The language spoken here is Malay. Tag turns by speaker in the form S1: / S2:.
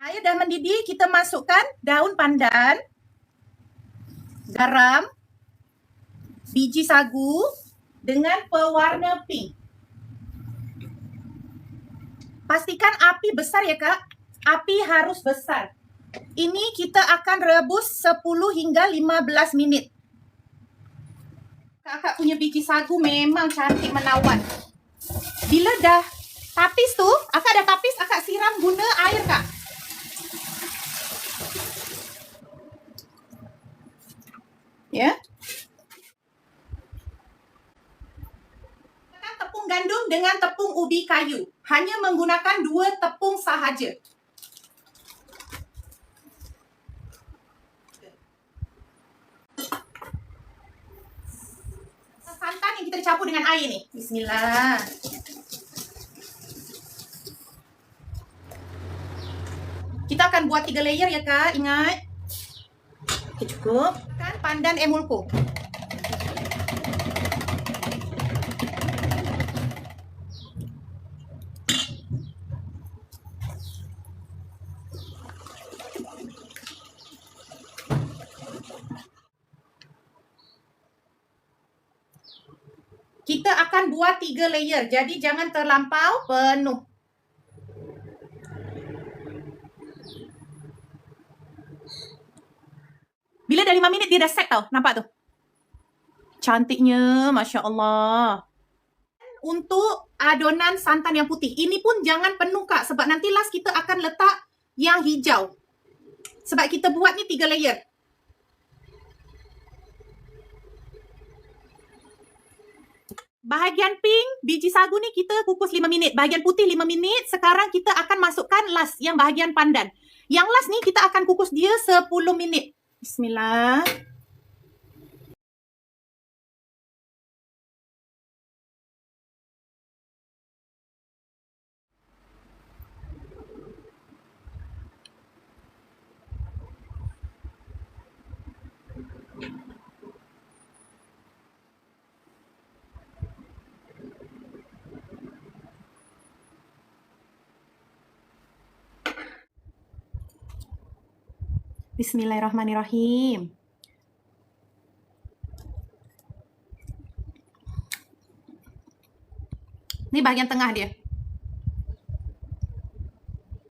S1: Air dah mendidih, kita masukkan daun pandan, garam, biji sagu dengan pewarna pink. Pastikan api besar ya Kak. Api harus besar. Ini kita akan rebus 10 hingga 15 minit. Kakak punya biji sagu memang cantik menawan. Bila dah tapis tu, akak dah tapis, akak siram guna air Kak. Ya. Tepung gandum dengan tepung ubi kayu. Hanya menggunakan 2 tepung sahaja. Santan yang kita campur dengan air ni. Bismillah. Kita akan buat 3 layer ya Kak, ingat. Okay, cukup. Kan pandan emulko. Kita akan buat 3 layer, jadi jangan terlampau penuh. Bila dah 5 minit dia dah set tau, nampak tu? Cantiknya, Masya Allah. Untuk adonan santan yang putih, ini pun jangan penuh Kak, sebab nanti last kita akan letak yang hijau. Sebab kita buat ni 3 layer. Bahagian pink, biji sagu ni kita kukus 5 minit. Bahagian putih 5 minit. Sekarang kita akan masukkan last, yang bahagian pandan. Yang last ni kita akan kukus dia 10 minit. Bismillah. Bismillahirrahmanirrahim. Ni bahagian tengah dia.